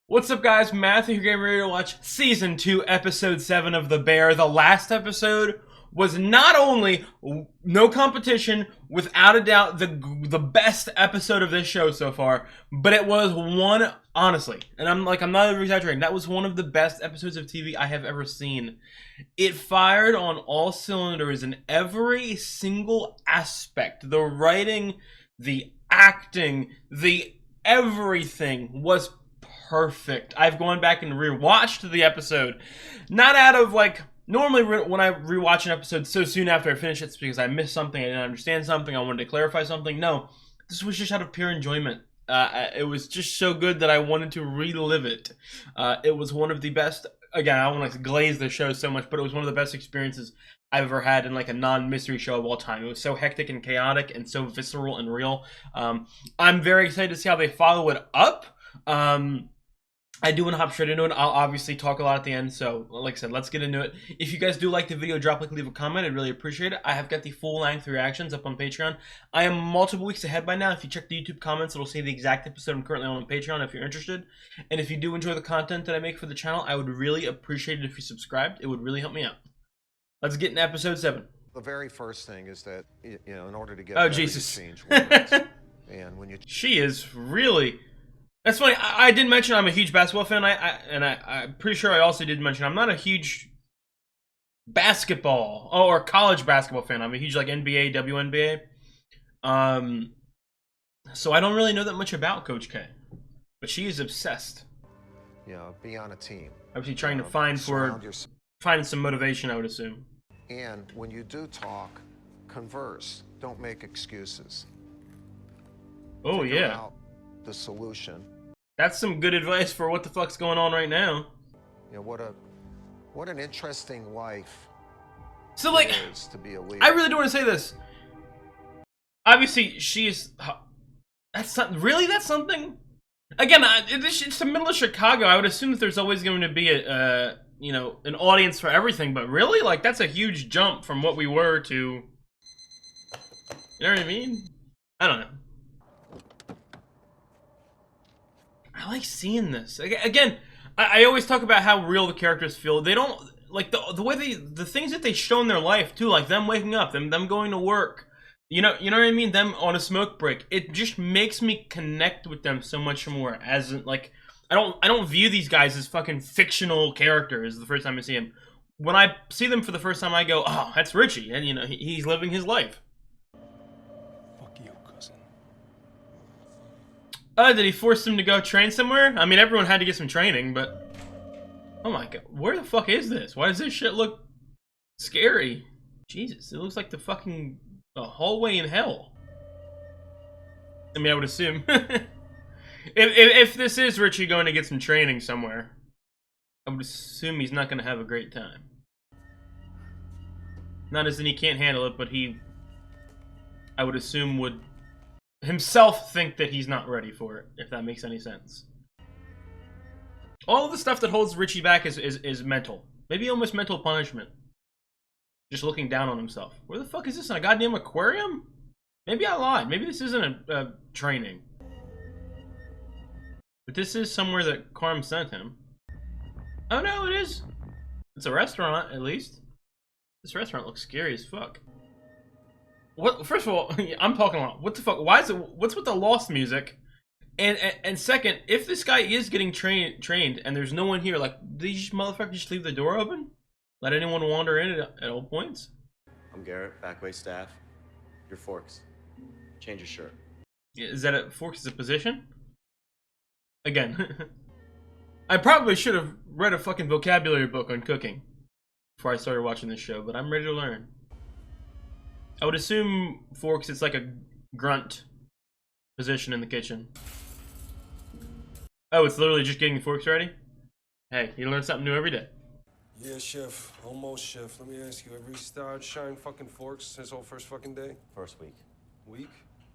What's up, guys? Matthew here, getting ready to watch Season 2, Episode 7 of The Bear. The last episode was not only no competition, without a doubt, the best episode of this show so far, but it was one, honestly, and I'm not even exaggerating, that was one of the best episodes of TV I have ever seen. It fired on all cylinders in every single aspect. The writing, the acting, the everything was perfect. I've gone back and rewatched the episode, not out of normally when I rewatch an episode so soon after I finish it, it's because I missed something, I didn't understand something, I wanted to clarify something. No, this was just out of pure enjoyment. It was just so good that I wanted to relive it. It was one of the best. Again, I don't want to glaze the show so much, but it was one of the best experiences I've ever had in like a non-mystery show of all time. It was so hectic and chaotic and so visceral and real. I'm very excited to see how they follow it up. I do want to hop straight into it. I'll obviously talk a lot at the end, so like I said, let's get into it. If you guys do like the video, drop a like, leave a comment. I'd really appreciate it. I have got the full-length reactions up on Patreon. I am multiple weeks ahead by now. If you check the YouTube comments, it'll say the exact episode I'm currently on Patreon if you're interested. And if you do enjoy the content that I make for the channel, I would really appreciate it if you subscribed. It would really help me out. Let's get into episode 7. The very first thing is that, in order to get oh Jesus, change words, and when you she is really. That's funny. I did mention I'm a huge basketball fan. I'm pretty sure I also did mention I'm not a huge basketball or college basketball fan. I'm a huge NBA, WNBA. So I don't really know that much about Coach K, but she is obsessed. be on a team. Obviously trying to find some motivation, I would assume. And when you do talk, converse. Don't make excuses. Oh Figure yeah. out the solution. That's some good advice for what the fuck's going on right now. What an interesting life. So like, it is to be a leader. I really do want to say this. Obviously, she's. That's not really. That's something. Again, it's the middle of Chicago. I would assume that there's always going to be a, an audience for everything. But really, that's a huge jump from what we were to. You know what I mean? I don't know. I like seeing this. Again, I always talk about how real the characters feel. They don't like the way the things that they show in their life too, like them waking up, them going to work. You know what I mean? Them on a smoke break. It just makes me connect with them so much more. As I don't view these guys as fucking fictional characters the first time I see them. When I see them for the first time, I go, "Oh, that's Richie," and he's living his life. Did he force him to go train somewhere? I mean, everyone had to get some training, but... Oh my god, where the fuck is this? Why does this shit look scary? Jesus, it looks like the hallway in hell. I mean, I would assume. if this is Richie going to get some training somewhere, I would assume he's not going to have a great time. Not as in he can't handle it, but I would assume would... himself think that he's not ready for it, if that makes any sense. All of the stuff that holds Richie back is mental. Maybe almost mental punishment. Just looking down on himself. Where the fuck is this, in a goddamn aquarium? Maybe I lied. Maybe this isn't a training. But this is somewhere that Carm sent him. Oh no, it is. It's a restaurant, at least. This restaurant looks scary as fuck. What? First of all, I'm talking a lot. What the fuck? Why is it? What's with the Lost music? And second, if this guy is getting trained and there's no one here, these motherfuckers just leave the door open, let anyone wander in at all points. I'm Garrett, backway staff. Your Forks. Change your shirt. Is that a Forks is a position? Again, I probably should have read a fucking vocabulary book on cooking before I started watching this show, but I'm ready to learn. I would assume Forks, it's like a grunt position in the kitchen. Oh, it's literally just getting the forks ready? Hey, you learn something new every day. Yeah, chef. Almost, chef. Let me ask you, have you started shining fucking forks since whole first fucking day? First week. Week?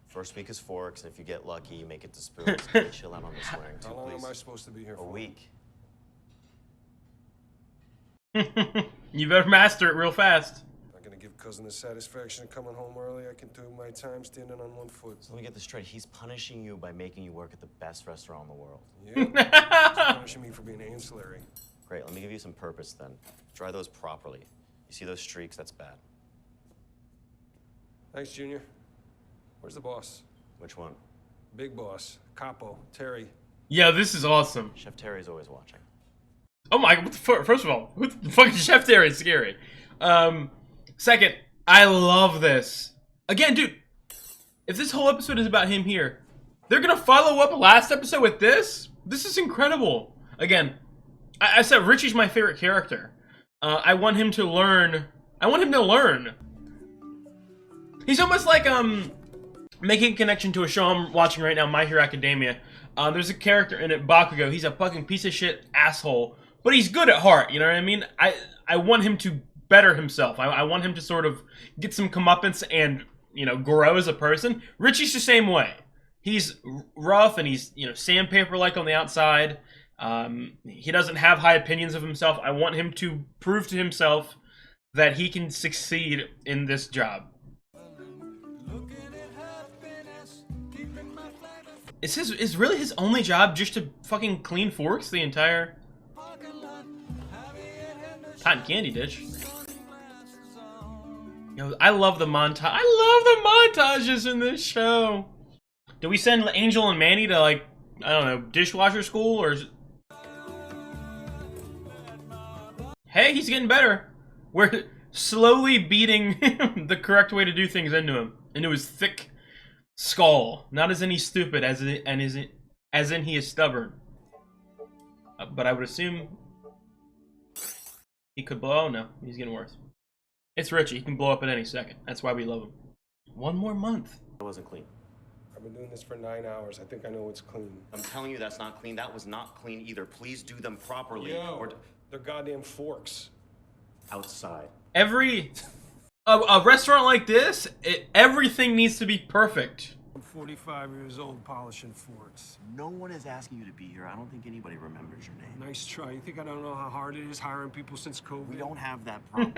First week is forks, and if you get lucky, you make it to spoons. Can you chill out on the swearing too, How long please? am I supposed to be here for? A week. You better master it real fast. Not gonna give cousin the satisfaction of coming home early. I can do my time standing on one foot. So let me get this straight. He's punishing you by making you work at the best restaurant in the world. Yeah? He's ancillary. Great, let me give you some purpose then. Dry those properly. You see those streaks? That's bad. Thanks, Junior. Where's the boss? Which one? Big boss. Capo. Terry. Yeah, this is awesome. Chef Terry's always watching. Oh my, what the fuck? First of all, who the fuck is Chef Terry? It's scary. Second, I love this. Again, dude, if this whole episode is about him here, they're gonna follow up last episode with this? This is incredible. Again, I said Richie's my favorite character. I want him to learn. I want him to learn. He's almost like, making a connection to a show I'm watching right now, My Hero Academia. There's a character in it, Bakugo. He's a fucking piece of shit asshole, but he's good at heart, you know what I mean? I want him to better himself. I want him to sort of get some comeuppance and, you know, grow as a person. Richie's the same way. He's rough and he's, you know, sandpaper-like on the outside. He doesn't have high opinions of himself. I want him to prove to himself that he can succeed in this job. Is really his only job just to fucking clean forks the entire cotton candy dish? You know, I love the montage. I love the montages in this show. Do we send Angel and Manny to, like, I don't know, dishwasher school, or hey, he's getting better. We're slowly beating the correct way to do things into him, into his thick skull. Not as in he's stupid, as in he is stubborn. But I would assume he could blow. Oh no, he's getting worse. It's Richie. He can blow up at any second. That's why we love him. One more month. That wasn't clean. I've been doing this for 9 hours. I think I know what's clean. I'm telling you that's not clean. That was not clean either. Please do them properly. Yo, Or they're goddamn forks. outside. Every a restaurant like this, everything needs to be perfect. I'm 45 years old polishing forks. No one is asking you to be here. I don't think anybody remembers your name. Nice try. You think I don't know how hard it is hiring people since COVID? We don't have that problem.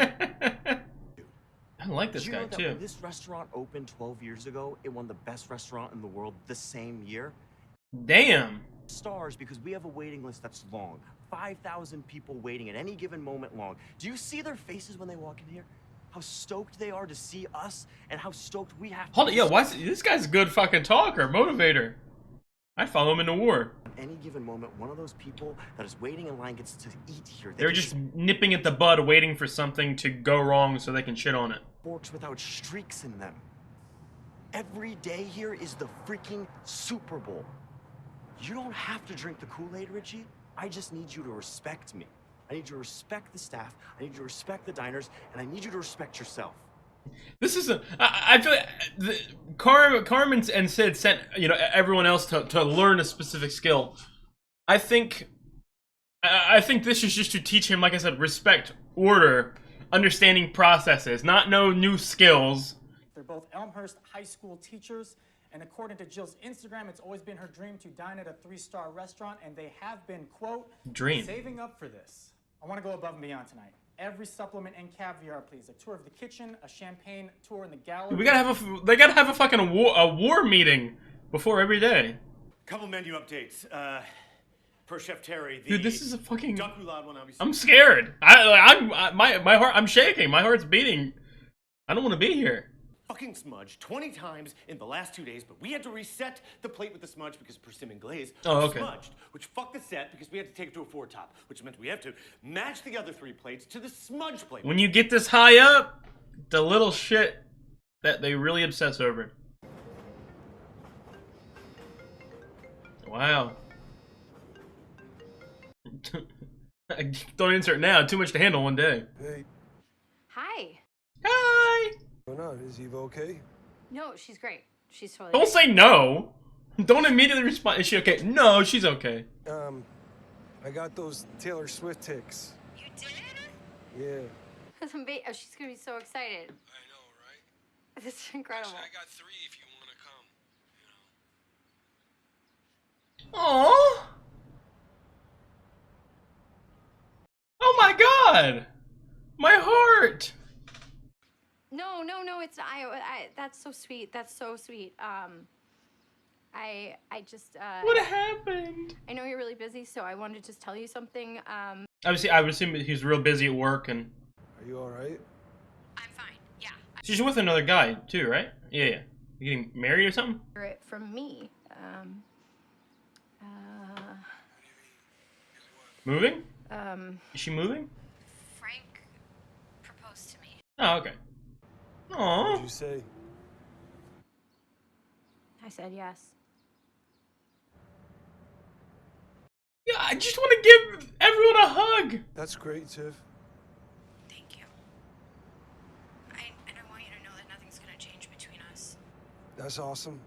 I like this Did you guy know that too. when this restaurant opened 12 years ago, it won the best restaurant in the world the same year? Damn. Stars because we have a waiting list that's long. 5,000 people waiting at any given moment long. Do you see their faces when they walk in here? How stoked they are to see us and how stoked we have to Hold on, be. yo, this guy's a good fucking talker, motivator. I follow him into war. At any given moment, one of those people that is waiting in line gets to eat here. They're can just eat nipping at the bud, waiting for something to go wrong so they can shit on it. forks without streaks in them. Every day here is the freaking Super Bowl. You don't have to drink the Kool-Aid, Richie. I just need you to respect me. I need you to respect the staff, I need you to respect the diners, and I need you to respect yourself. This is I feel like Carmen and Sid sent, you know, everyone else to learn a specific skill. I think this is just to teach him, like I said, respect, order, understanding processes, not no new skills. They're both Elmhurst High School teachers, and according to Jill's Instagram, it's always been her dream to dine at a 3-star restaurant, and they have been, quote, Dream. saving up for this. I want to go above and beyond tonight. Every supplement and caviar, please. A tour of the kitchen, a champagne tour in the gallery. They gotta have a fucking war meeting before every day. Couple menu updates. Per Chef Terry, the Dude, this is a fucking. duck roulade will now be. I'm scared. My heart. I'm shaking. My heart's beating. I don't want to be here. Fucking smudge 20 times in the last 2 days, but we had to reset the plate with the smudge because persimmon glaze Oh, was okay. smudged, which fucked the set because we had to take it to a 4-top, which meant we have to match the other 3 plates to the smudge plate. When you get this high up, the little shit that they really obsess over. Wow. Don't insert now. Too much to handle one day. Hey, Hi. Hi. what's going on? Is Eva okay? No, she's great. She's totally Don't great. say no. Don't immediately respond. Is she okay? No, she's okay. I got those Taylor Swift ticks. You did? Yeah. Oh, she's gonna be so excited. I know, right? This is incredible. got 3 if you want to come. Aww. Oh my god. My heart. No, it's I. That's so sweet. That's so sweet. I just What happened? I know you're really busy, so I wanted to just tell you something. Obviously, I would assume he's real busy at work, and Are you alright? I'm fine. Yeah. she's with another guy too, right? Yeah, yeah. You getting married or something? Hear it from me. Moving? Is she moving? Frank proposed to me. Oh, okay. Aww. What'd you say? I said yes. Yeah, I just want to give everyone a hug. That's great, Tiff. Thank you. And I want you to know that nothing's gonna change between us. That's awesome.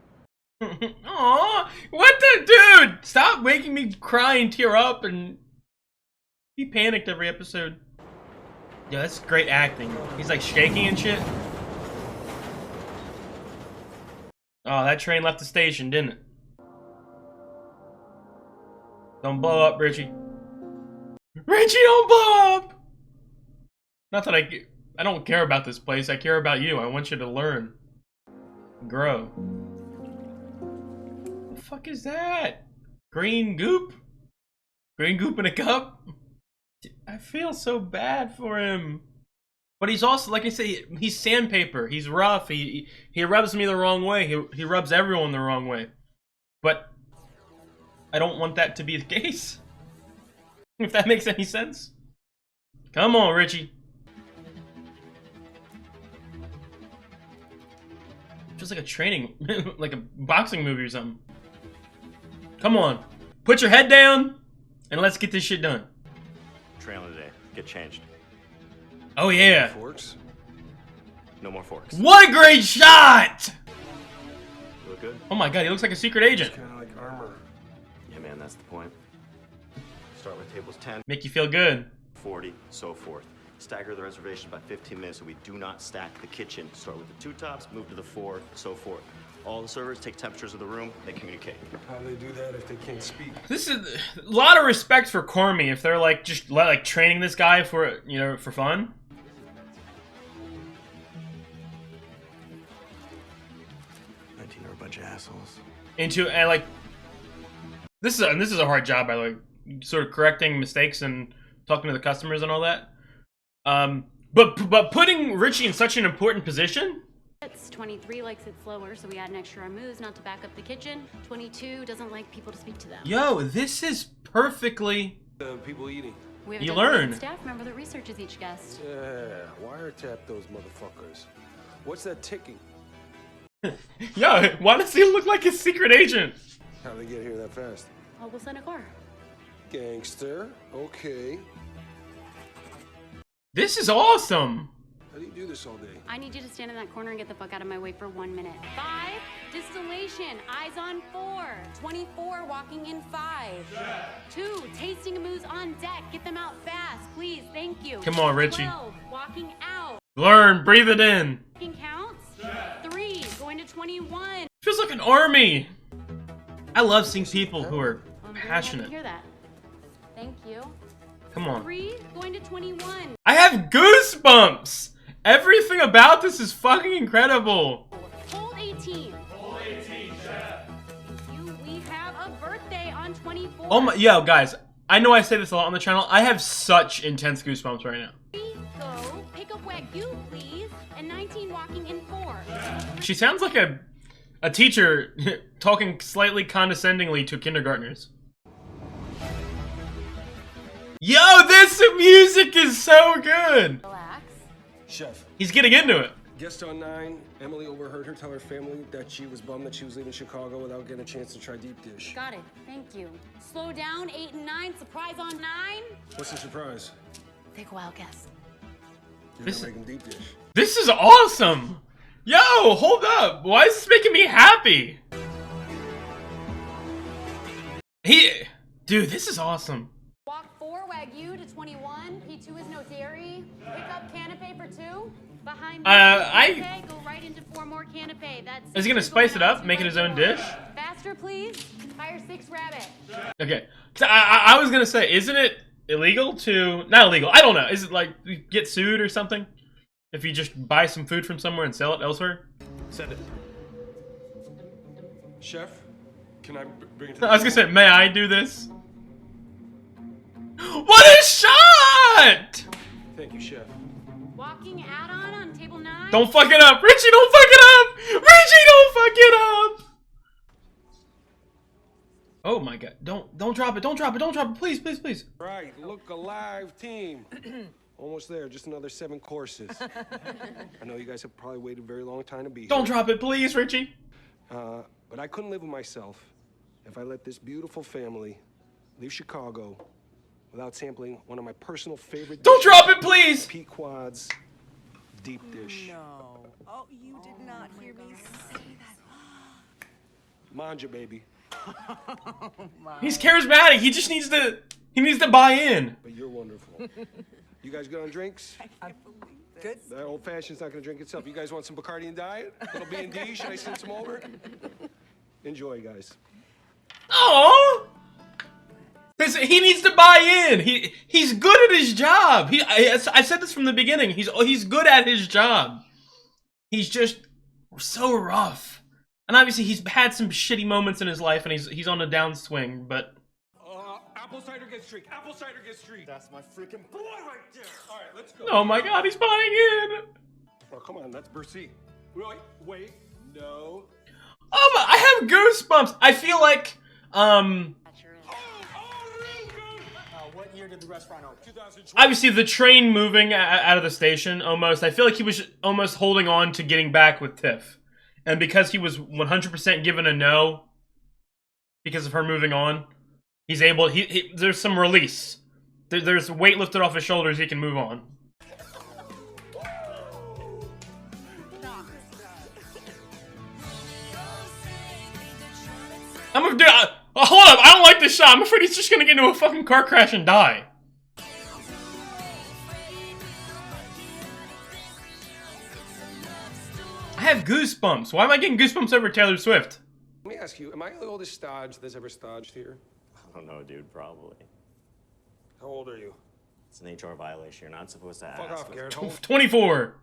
Aww. What the dude? Stop making me cry and tear up and he panicked every episode. Yeah, that's great acting. He's like shaking and shit. Oh, that train left the station, didn't it? Don't blow up, Richie. Richie, don't blow up! Not that I don't care about this place. I care about you. I want you to learn. Grow. The fuck is that? Green goop? Green goop in a cup? I feel so bad for him. But he's also, like I say, he's sandpaper. He's rough. He rubs me the wrong way. He rubs everyone the wrong way. But I don't want that to be the case. If that makes any sense. Come on, Richie. Just like a training, like a boxing movie or something. Come on. Put your head down and let's get this shit done. Trailer today. Get changed. Oh yeah. Forks? No more forks. What a great shot! You look good? Oh my god, he looks like a secret agent. Kind of like armor. Yeah, man, that's the point. Start with tables 10, Make you feel good. 40, so forth. Stagger the reservation by 15 minutes so we do not stack the kitchen. Start with the 2 tops, move to the 4, so forth. All the servers take temperatures of the room, they communicate. How do they do that if they can't speak? This is a lot of respect for Cormy if they're like just like training this guy for, you know, for fun. 19 are a bunch of assholes. Into and like this is a hard job, by the way, sort of correcting mistakes and talking to the customers and all that. But putting Richie in such an important position. It's 23 likes it slower, so we add an extra amuse not to back up the kitchen. 22 doesn't like people to speak to them. Yo, this is perfectly. People eating. We have a You designated learn. staff member that researches each guest. Yeah, wiretap those motherfuckers. What's that ticking? Yo, why does he look like a secret agent? How'd they get here that fast? Oh, we'll send a car. Gangster. Okay. This is awesome. How do you do this all day? I need you to stand in that corner and get the fuck out of my way for 1 minute. 5, distillation, eyes on 4. 24, walking in 5. 2, tasting amuse on deck. Get them out fast, please. Thank you. Come on, Richie. 12, walking out. Learn, breathe it in. Counts. 3, going to 21. Feels like an army. I love seeing people who are I'm very happy to passionate. hear that. Thank you. Come on. 3, going to 21. I have goosebumps. Everything about this is fucking incredible. Hold 18. Hold 18, chef. Thank you. We have a birthday on 24. Oh my, yo, guys. I know I say this a lot on the channel. I have such intense goosebumps right now. 3, go. Pick up Wagyu, please. And 19, walking in 4. She sounds like a teacher talking slightly condescendingly to kindergartners. Yo, this music is so good. Relax. Chef. He's getting into it. Guest on 9, Emily overheard her tell her family that she was bummed that she was leaving Chicago without getting a chance to try deep dish. Got it. Thank you. Slow down. 8 and 9. Surprise on 9. What's the surprise? Take a wild guess. You're This- gonna make them deep dish. This is awesome. Yo, hold up. Why is this making me happy? Dude, this is awesome. Walk 4, Wagyu to 21. P2 is no dairy. Pick up canapé for 2. Behind me, canapé, go right into 4 more canapé. That's Is he gonna 6 spice going it out up, to make it right his own door. dish? Faster, please. Fire 6 rabbit. Okay. So I was gonna say, isn't it illegal to... Not illegal, I don't know. Is it like you get sued or something? If you just buy some food from somewhere and sell it elsewhere? Send it. Chef, Can I bring it to I was gonna say, may I do this? What a shot! Thank you, chef. Walking add-on on table 9. Don't fuck it up, Richie! Don't fuck it up! Richie, don't fuck it up! Oh my god! Don't drop it! Don't drop it! Don't drop it! Please, please, please! Right, look alive, team. Almost there, just another 7 courses. I know you guys have probably waited a very long time to be here. Don't drop it, please, Richie! But I couldn't live with myself if I let this beautiful family leave Chicago without sampling one of my personal favorite Don't dishes, drop it, please! Pequod's deep dish. No. Oh, you did not hear me say that. Manja, baby. He's charismatic. He just needs to. He needs to buy in. But you're wonderful. You guys good on drinks? Good. That old fashioned's not gonna drink itself. You guys want some Bacardi and Diet? Little B&D? Should I send some over? Enjoy, guys. Oh, he needs to buy in. He's good at his job. I said this from the beginning. He's good at his job. He's just so rough. And obviously he's had some shitty moments in his life, and he's on a downswing. But Apple cider gets drink. Apple cider gets drink. That's my freaking boy right there. All right, let's go. oh my god, he's buying in. Oh, come on, that's Bercy. Wait, no. Oh my, I have goosebumps. I feel like What year did the restaurant open? 2020. obviously the train moving out of the station. Almost, I feel like he was almost holding on to getting back with Tiff, and because he was 100% given a no because of her moving on. He's able. There's some release. There's weight lifted off his shoulders. He can move on. I'm gonna do. Hold up! I don't like this shot. I'm afraid he's just gonna get into a fucking car crash and die. I have goosebumps. Why am I getting goosebumps over Taylor Swift? Let me ask you, am I the oldest stodge that's ever stodged here? I don't know, dude, probably. How old are you? It's an HR violation. You're not supposed to ask. Fuck off, Garrett. Hold. 24.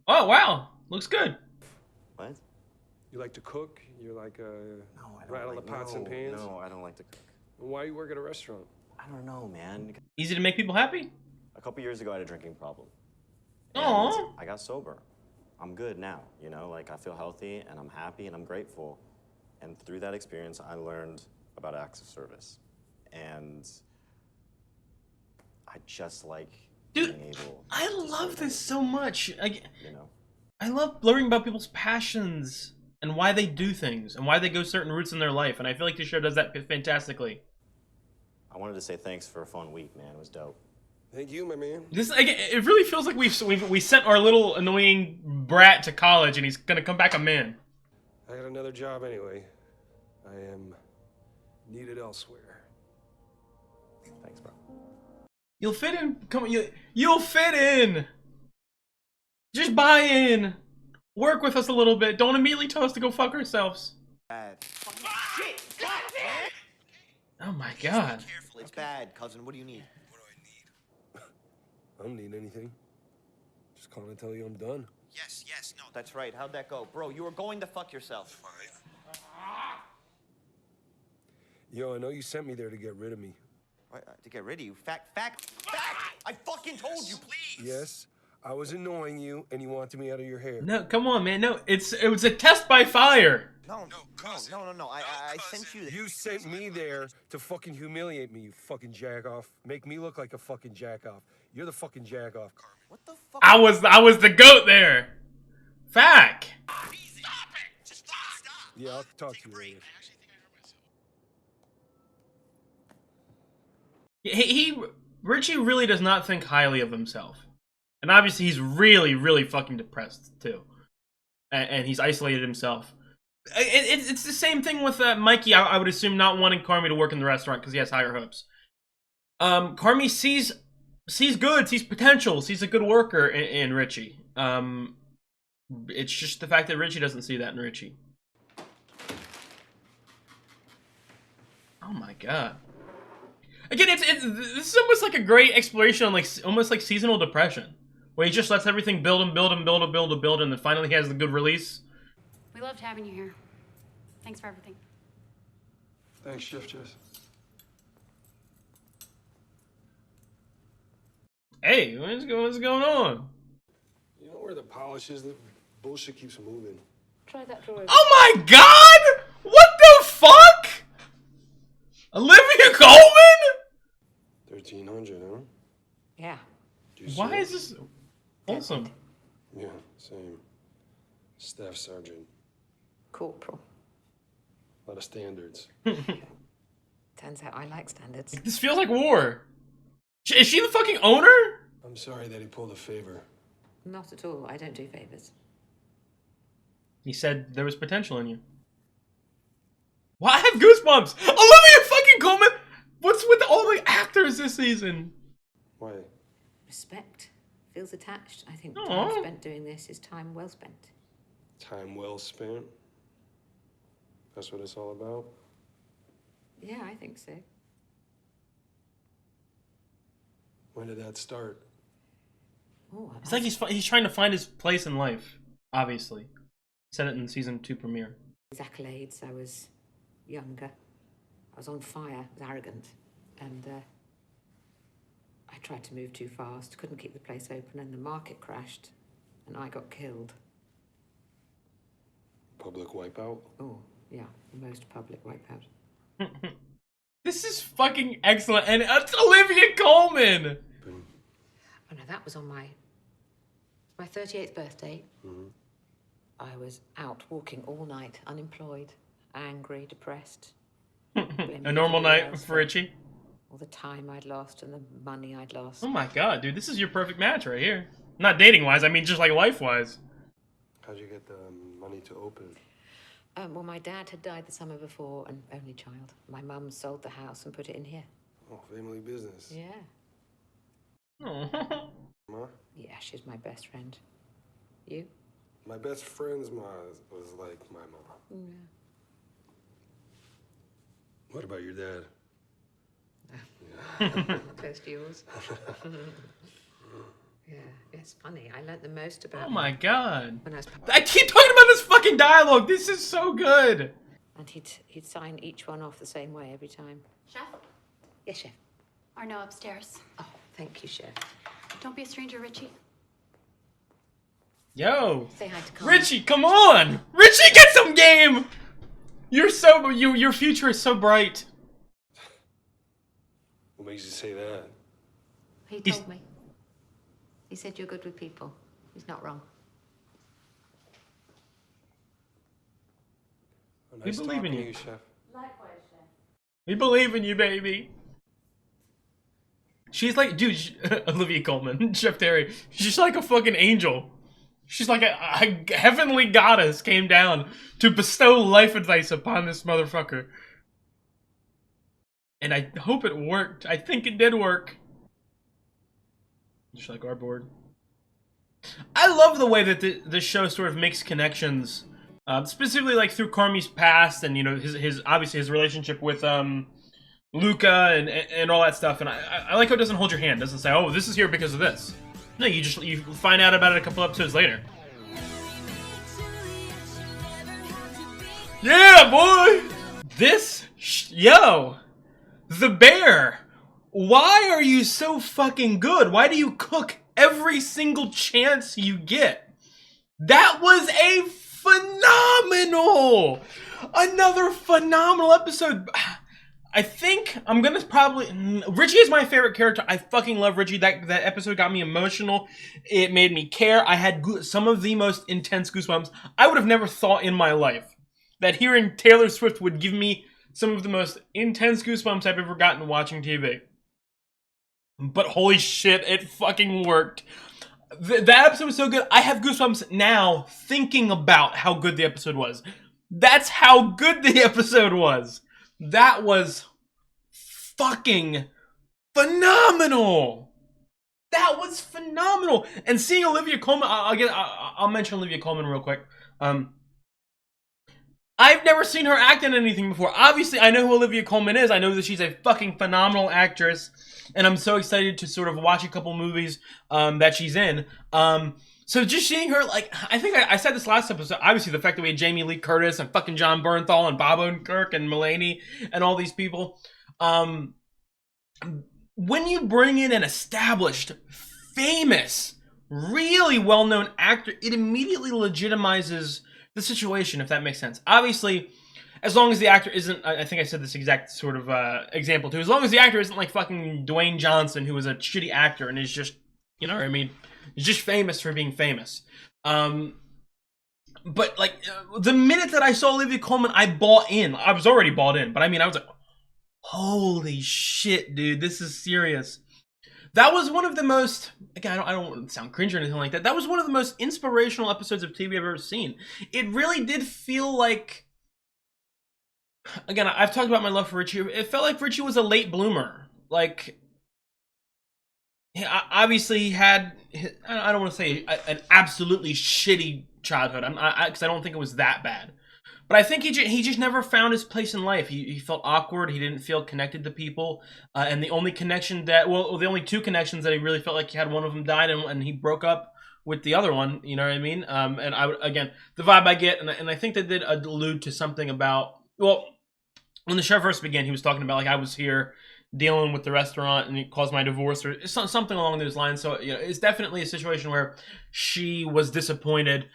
Oh wow, looks good. What? You like to cook? You're like No, I don't rattle like, the pots and no, pans? No, I don't like to cook. Why you work at a restaurant? I don't know, man. Easy to make people happy. A couple years ago, I had a drinking problem. Aw. And I got sober. I'm good now, you know? Like, I feel healthy, and I'm happy, and I'm grateful. And through that experience, I learned about acts of service. And I just like Dude, being able I to love serve this so much. you know? I love learning about people's passions and why they do things and why they go certain routes in their life. And I feel like this show does that fantastically. I wanted to say thanks for a fun week, man. It was dope. Thank you, my man. This again, it really feels like we sent our little annoying brat to college and he's gonna come back a man. I got another job anyway. I am needed elsewhere. Thanks, bro. You'll fit in. Come on, you'll fit in. Just buy in. Work with us a little bit. Don't immediately tell us to go fuck ourselves. Oh my god. Careful, it's bad, cousin. What do you need? I don't need anything. Just calling to tell you I'm done. Yes, no, that's right. How'd that go? Bro, you were going to fuck yourself. Yo, I know you sent me there to get rid of me. What, to get rid of you? Fact! I fucking told you, please! Yes, I was annoying you and you wanted me out of your hair. No, come on, man. No, it was a test by fire. No. I sent you there. You sent me there to fucking humiliate me, you fucking jack off. Make me look like a fucking jack off. You're the fucking jack off. What the fuck? I was the goat there. Fact. Stop it! Just stop! Yeah, I'll talk to you later. Richie really does not think highly of himself. And obviously he's really, really fucking depressed too. And he's isolated himself. It's the same thing with Mikey, I would assume, not wanting Carmy to work in the restaurant because he has higher hopes. Carmy sees good, sees potential, sees a good worker in Richie. It's just the fact that Richie doesn't see that in Richie. Oh my god. Again, this is almost like a great exploration on almost like seasonal depression, where he just lets everything build and build and build and build and build, and then finally he has the good release. We loved having you here. Thanks for everything. Thanks, Chef Jess. Hey, what's going on? You know where the polish is? The bullshit keeps moving. Try that drawer. Oh my god! What the fuck? Olivia Colman? 1300, huh? Yeah. Do you see Why it? is this wholesome? Yeah, same. Staff sergeant. Corporal. A lot of standards. Turns out I like standards. This feels like war. Is she the fucking owner? I'm sorry that he pulled a favor. Not at all. I don't do favors. He said there was potential in you. Well, I have goosebumps. Olivia fucking Colman. What's with all the actors this season? Why? Respect. Feels attached. I think Aw. time spent doing this is time well spent. Time well spent? That's what it's all about? Yeah, I think so. When did that start? Oh, It's like he's trying to find his place in life. Obviously, said it in season 2 premiere. His accolades. I was younger. I was on fire. I was arrogant, and I tried to move too fast. Couldn't keep the place open, and the market crashed, and I got killed. Public wipeout? Oh, yeah, the most public wipeout. This is fucking excellent, and it's Olivia Colman. Oh no, that was on my 38th birthday. I was out walking all night, unemployed, angry, depressed. A normal night for Richie. All the time I'd lost and the money I'd lost. Oh my god, dude, this is your perfect match right here. Not dating wise, I mean just like life wise. How'd you get the money to open? Well, my dad had died the summer before, an only child. My mum sold the house and put it in here. Oh, family business. Yeah. Oh. Ma? Yeah, she's my best friend. You? My best friend's ma was like my mom. Yeah. What about your dad? Close to yours. Yeah, it's funny. I learnt the most about Oh my god. when I was I keep talking about this fucking dialogue. This is so good. and he'd sign each one off the same way every time. Chef? Yes, chef. Arno upstairs. Oh, thank you, chef. Don't be a stranger, Richie. Yo. Say hi to Carl. Richie, come on. Richie, get some game. Your future is so bright. What makes you say that? He told me. He said you're good with people. He's not wrong. Oh, We nice believe in talking to you. Chef. Likewise, chef. We believe in you, baby. She's like, dude, Olivia Colman, Chef Terry. She's like a fucking angel. She's like a heavenly goddess came down to bestow life advice upon this motherfucker. And I hope it worked. I think it did work. Just like our board. I love the way that this show sort of makes connections, specifically like through Carmi's past and his obviously his relationship with Luca and all that stuff. And I like how it doesn't hold your hand. It doesn't say, oh, this is here because of this. No, you find out about it a couple episodes later. Yeah, boy. The Bear. Why are you so fucking good? Why do you cook every single chance you get? That was a another phenomenal episode. I think I'm gonna Richie is my favorite character. I fucking love Richie. That episode got me emotional. It made me care. I had some of the most intense goosebumps I would have never thought in my life. That hearing Taylor Swift would give me some of the most intense goosebumps I've ever gotten watching TV. But holy shit, it fucking worked. That episode was so good. I have goosebumps now thinking about how good the episode was. That's how good the episode was. That was fucking phenomenal. That was phenomenal. And seeing Olivia Colman, I'll mention Olivia Colman real quick. I've never seen her act in anything before. Obviously, I know who Olivia Colman is. I know that she's a fucking phenomenal actress. And I'm so excited to sort of watch a couple movies that she's in. So just seeing her, like, I think I said this last episode, obviously the fact that we had Jamie Lee Curtis and fucking John Bernthal and Bob Odenkirk and Mulaney and all these people. When you bring in an established, famous, really well-known actor, it immediately legitimizes the situation, if that makes sense. Obviously, as long as the actor isn't, I think I said this exact sort of example too, as long as the actor isn't like fucking Dwayne Johnson, who is a shitty actor and is just, you know what I mean? He's just famous for being famous. But like the minute that I saw Olivia Colman, I bought in. I was already bought in, but I mean, I was like, holy shit, dude, this is serious. That was one of the most, again, I don't want to sound cringe or anything like that. That was one of the most inspirational episodes of TV I've ever seen. It really did feel like, again, I've talked about my love for Richie. It felt like Richie was a late bloomer. Like, obviously he had, I don't want to say an absolutely shitty childhood, because I don't think it was that bad. But I think he just never found his place in life. He felt awkward. He didn't feel connected to people. And the only connection the only two connections that he really felt like he had, one of them died, and he broke up with the other one. You know what I mean? And again, the vibe I get, and I think they did allude to something about, well, when the show first began, he was talking about, like, I was here dealing with the restaurant and it caused my divorce or something along those lines. So, you know, it's definitely a situation where she was disappointed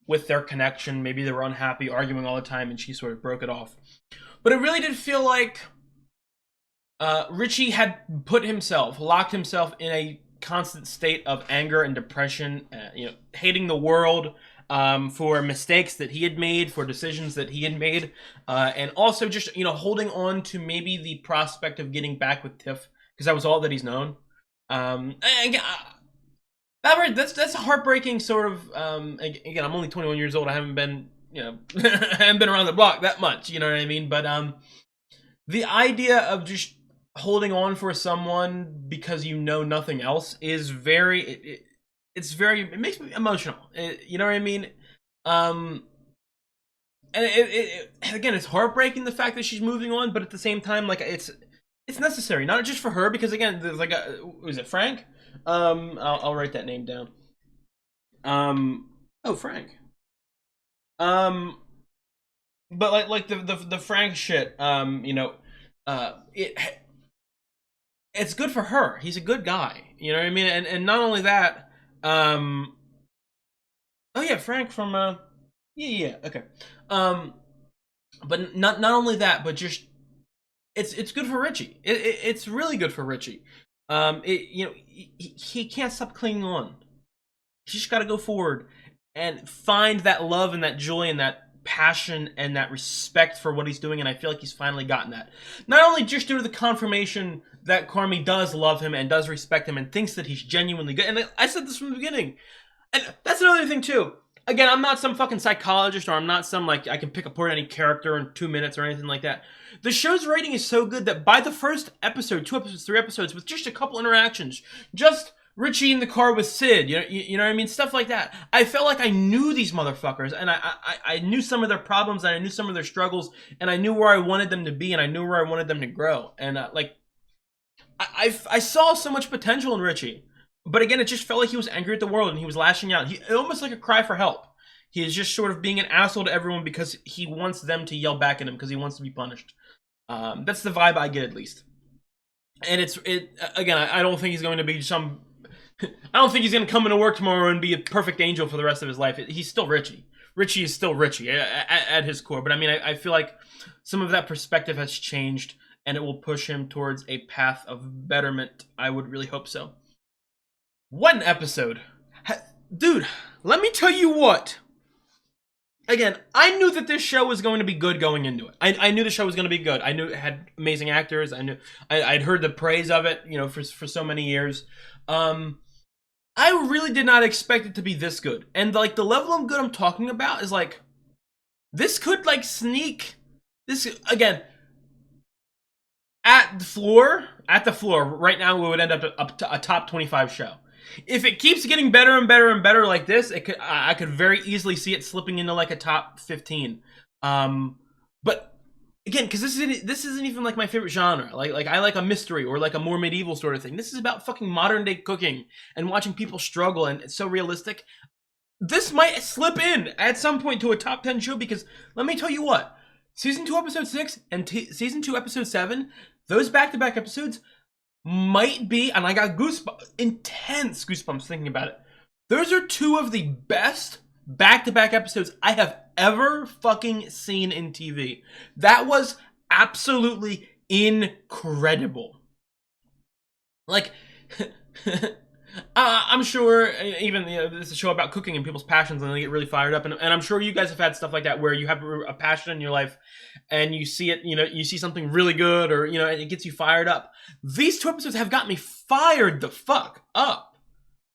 with their connection. Maybe they were unhappy, arguing all the time, and she sort of broke it off. But it really did feel like Richie had locked himself in a constant state of anger and depression, you know, hating the world for mistakes that he had made, for decisions that he had made, and also just, you know, holding on to maybe the prospect of getting back with Tiff, because that was all that he's known. That's a heartbreaking sort of, again, I'm only 21 years old. I haven't been, you know, I haven't been around the block that much, you know what I mean? But the idea of just holding on for someone because you know nothing else is very, it makes me emotional. You know what I mean? And again, it's heartbreaking, the fact that she's moving on, but at the same time, like, it's necessary, not just for her, because again, there's like was it Frank? I'll write that name down. Oh, Frank. But like the Frank shit, you know, it's good for her. He's a good guy. You know what I mean? And not only that, oh yeah, Frank from, yeah, okay. But not only that, but just, it's good for Richie. It's really good for Richie. You know, he can't stop clinging on. He's just got to go forward and find that love and that joy and that passion and that respect for what he's doing, and I feel like he's finally gotten that. Not only just due to the confirmation that Carmy does love him and does respect him and thinks that he's genuinely good, and I said this from the beginning, and that's another thing too. Again, I'm not some fucking psychologist, or I'm not some, like, I can pick apart any character in 2 minutes or anything like that. The show's rating is so good that by the first episode, 2 episodes, 3 episodes, with just a couple interactions, just Richie in the car with Sid, you know what I mean? Stuff like that. I felt like I knew these motherfuckers, and I knew some of their problems, and I knew some of their struggles, and I knew where I wanted them to be, and I knew where I wanted them to grow. And like, I saw so much potential in Richie. But again, it just felt like he was angry at the world and he was lashing out. Almost like a cry for help. He is just sort of being an asshole to everyone because he wants them to yell back at him because he wants to be punished. That's the vibe I get, at least. And again, I don't think he's going to be I don't think he's going to come into work tomorrow and be a perfect angel for the rest of his life. He's still Richie. Richie is still Richie at his core. But I mean, I feel like some of that perspective has changed and it will push him towards a path of betterment. I would really hope so. What an episode. Dude, let me tell you what. Again, I knew that this show was going to be good going into it. I knew the show was going to be good. I knew it had amazing actors. I knew I'd heard the praise of it, you know, for so many years. I really did not expect it to be this good. And like the level of good I'm talking about is like, this could like sneak this again at the floor right now. We would end up to a top 25 show. If it keeps getting better and better and better like this, I could very easily see it slipping into like a top 15. But again, because this isn't even like my favorite genre. Like I like a mystery or like a more medieval sort of thing. This is about fucking modern day cooking and watching people struggle, and it's so realistic. This might slip in at some point to a top 10 show, because let me tell you what, season 2 episode 6 and season 2 episode 7, those back-to-back episodes might be, and I got intense goosebumps thinking about it. Those are 2 of the best back-to-back episodes I have ever fucking seen in TV. That was absolutely incredible. Like, I'm sure, even this is a show about cooking and people's passions, and they get really fired up. And I'm sure you guys have had stuff like that where you have a passion in your life, and you see it, you see something really good, or and it gets you fired up. These 2 episodes have got me fired the fuck up.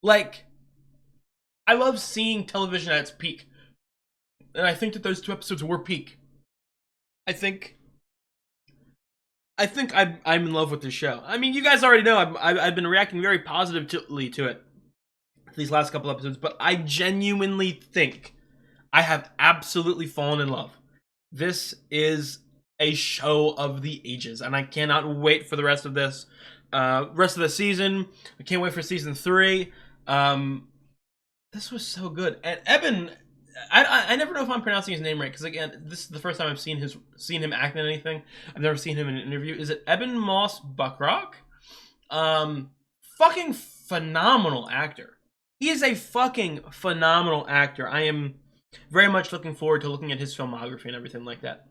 Like, I love seeing television at its peak, and I think that those 2 episodes were peak. I think I'm in love with this show. I mean, you guys already know I've been reacting very positively to it these last couple episodes, but I genuinely think I have absolutely fallen in love. This is a show of the ages, and I cannot wait for the rest of this, rest of the season. I can't wait for season 3. This was so good, and Eben. I never know if I'm pronouncing his name right, because again, this is the first time I've seen him act in anything. I've never seen him in an interview. Is it Eben Moss-Bachrach? Fucking phenomenal actor. He is a fucking phenomenal actor. I am very much looking forward to looking at his filmography and everything like that.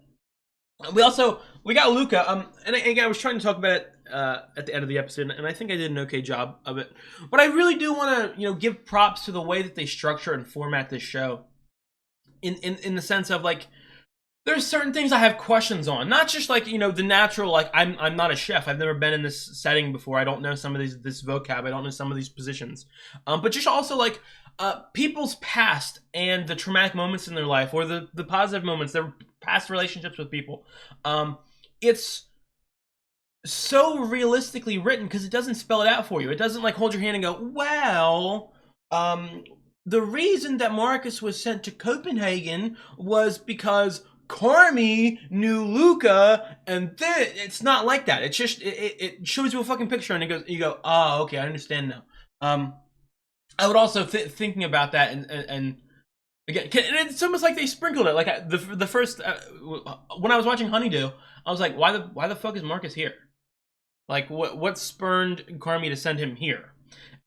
We got Luca. And again, I was trying to talk about it at the end of the episode, and I think I did an okay job of it. But I really do want to, give props to the way that they structure and format this show. In the sense of, like, there's certain things I have questions on, not just like, the natural, like, I'm not a chef, I've never been in this setting before, I don't know some of this vocab, I don't know some of these positions, but just also like people's past and the traumatic moments in their life, or the positive moments, their past relationships with people. It's so realistically written because it doesn't spell it out for you. It doesn't like hold your hand and go, well, the reason that Marcus was sent to Copenhagen was because Carmy knew Luca, and it's not like that. It's just it shows you a fucking picture, and you go, oh, okay, I understand now. I would also thinking about that, and again, it's almost like they sprinkled it. Like the first when I was watching Honeydew, I was like, why the fuck is Marcus here? Like, what spurned Carmy to send him here?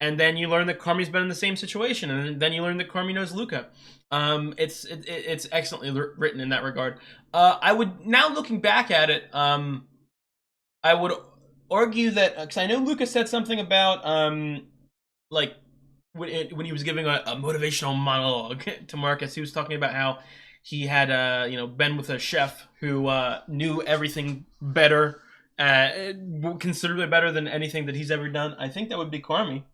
And then you learn that Carmy's been in the same situation, and then you learn that Carmy knows Luca. It's excellently written in that regard. I would, now looking back at it, I would argue that, because I know Luca said something about like when he was giving a motivational monologue to Marcus, he was talking about how he had been with a chef who knew everything better, considerably better than anything that he's ever done. I think that would be Carmy.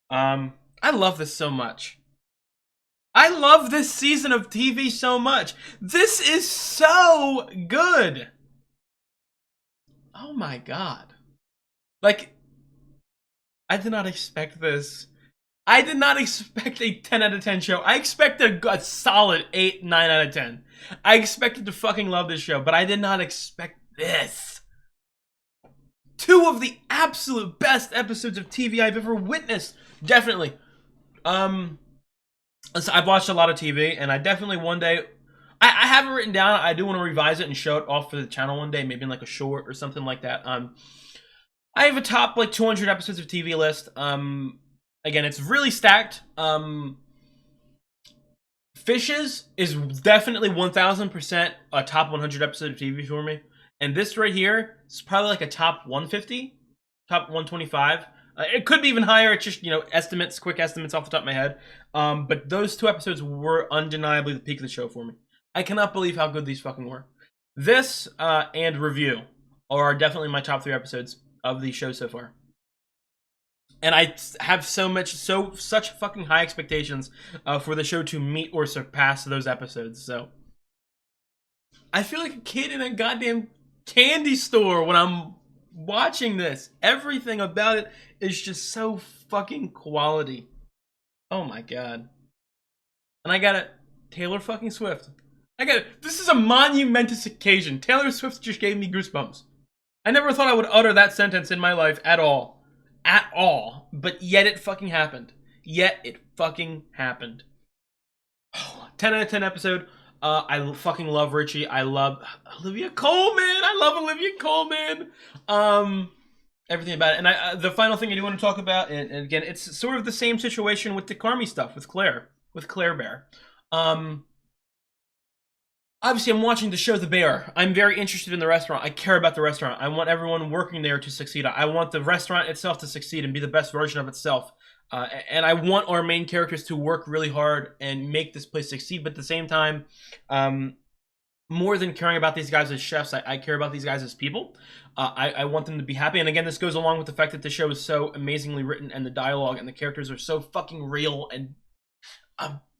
I love this so much. I love this season of TV so much. This is so good. Oh my god. Like, I did not expect this. I did not expect a 10 out of 10 show. I expected a solid 8, 9 out of 10. I expected to fucking love this show, but I did not expect this. 2 of the absolute best episodes of TV I've ever witnessed. Definitely. So I've watched a lot of TV, and I definitely one day, I have it written down. I do want to revise it and show it off for the channel one day, maybe in like a short or something like that. I have a top like 200 episodes of TV list. Again, it's really stacked. Fishes is definitely 1000% a top 100 episode of TV for me. And this right here is probably like a top 150, top 125. It could be even higher. It's just, estimates, quick estimates off the top of my head. But those 2 episodes were undeniably the peak of the show for me. I cannot believe how good these fucking were. This and Review are definitely my top 3 episodes of the show so far. And I have such fucking high expectations for the show to meet or surpass those episodes. So I feel like a kid in a goddamn candy store when I'm watching this. Everything about it is just so fucking quality. Oh my god. And I got it. Taylor fucking Swift. This is a monumentous occasion. Taylor Swift just gave me goosebumps. I never thought I would utter that sentence in my life at all. At all. But yet it fucking happened. 10 out of 10 episode. I fucking love Richie. I love Olivia Colman. Everything about it. And the final thing I do want to talk about, and again, it's sort of the same situation with the Carmy stuff with Claire Bear. Obviously, I'm watching the show The Bear. I'm very interested in the restaurant. I care about the restaurant. I want everyone working there to succeed. I want the restaurant itself to succeed and be the best version of itself. And I want our main characters to work really hard and make this place succeed. But at the same time, more than caring about these guys as chefs, I care about these guys as people. I want them to be happy. And again, this goes along with the fact that the show is so amazingly written and the dialogue and the characters are so fucking real and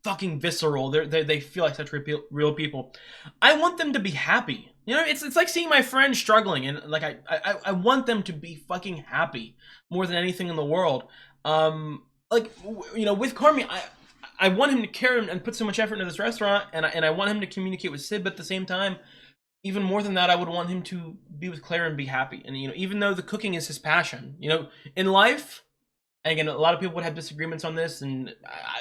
fucking visceral. They feel like such real people. I want them to be happy. You know, it's like seeing my friend struggling, and like I want them to be fucking happy more than anything in the world. Like, you know, with Carmy, I want him to care and put so much effort into this restaurant, and I want him to communicate with Sid, but at the same time, even more than that, I would want him to be with Claire and be happy. And, you know, even though the cooking is his passion, you know, in life, and again, a lot of people would have disagreements on this, and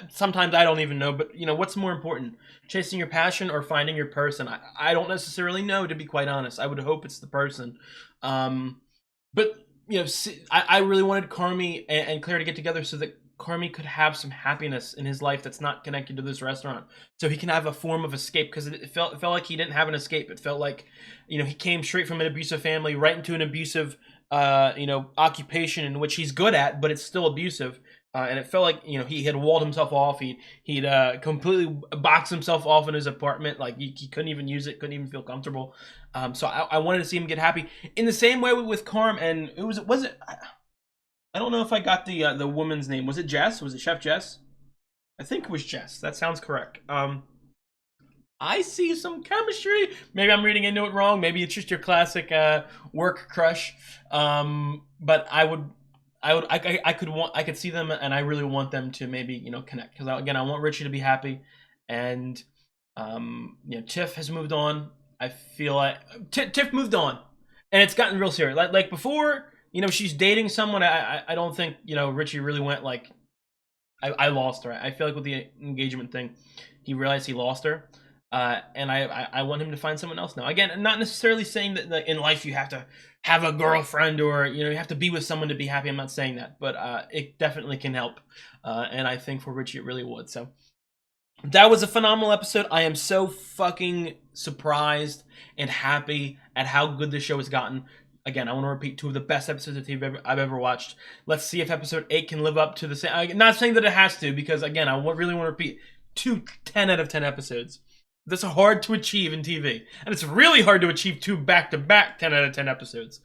sometimes I don't even know, but, you know, what's more important, chasing your passion or finding your person? I don't necessarily know, to be quite honest. I would hope it's the person. But, you know, I really wanted Carmy and Claire to get together so that Carmy could have some happiness in his life that's not connected to this restaurant, so he can have a form of escape, because it felt like he didn't have an escape. It felt like, you know, he came straight from an abusive family right into an abusive you know, occupation in which he's good at, but it's still abusive. And it felt like, you know, he had walled himself off. He'd completely boxed himself off in his apartment. Like, he couldn't even use it, couldn't even feel comfortable. So I wanted to see him get happy in the same way with Carm. And I don't know if I got the woman's name. Was it Jess? Was it Chef Jess? I think it was Jess. That sounds correct. I see some chemistry. Maybe I'm reading into it wrong. Maybe it's just your classic work crush. But I could see them, and I really want them to maybe, you know, connect. Because again, I want Richie to be happy, and you know, Tiff has moved on. I feel like Tiff moved on, and it's gotten real serious. Like before, you know, she's dating someone. I don't think, you know, Richie really went like, I lost her. I feel like with the engagement thing, he realized he lost her. And I want him to find someone else now. Again, not necessarily saying that in life you have to have a girlfriend or, you know, you have to be with someone to be happy. I'm not saying that, but it definitely can help. And I think for Richie it really would. So that was a phenomenal episode. I am so fucking surprised and happy at how good this show has gotten. Again, I want to repeat, 2 of the best episodes of TV I've ever watched. Let's see if episode 8 can live up to the same. I'm not saying that it has to, because again, I really want to repeat 2 10 out of 10 episodes. That's hard to achieve in TV. And it's really hard to achieve 2 back-to-back 10 out of 10 episodes.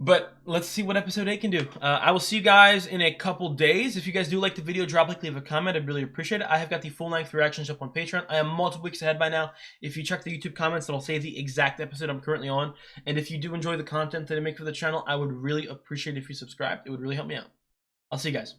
But let's see what episode 8 can do. I will see you guys in a couple days. If you guys do like the video, drop a like, leave a comment. I'd really appreciate it. I have got the full-length reactions up on Patreon. I am multiple weeks ahead by now. If you check the YouTube comments, it'll say the exact episode I'm currently on. And if you do enjoy the content that I make for the channel, I would really appreciate it if you subscribed. It would really help me out. I'll see you guys.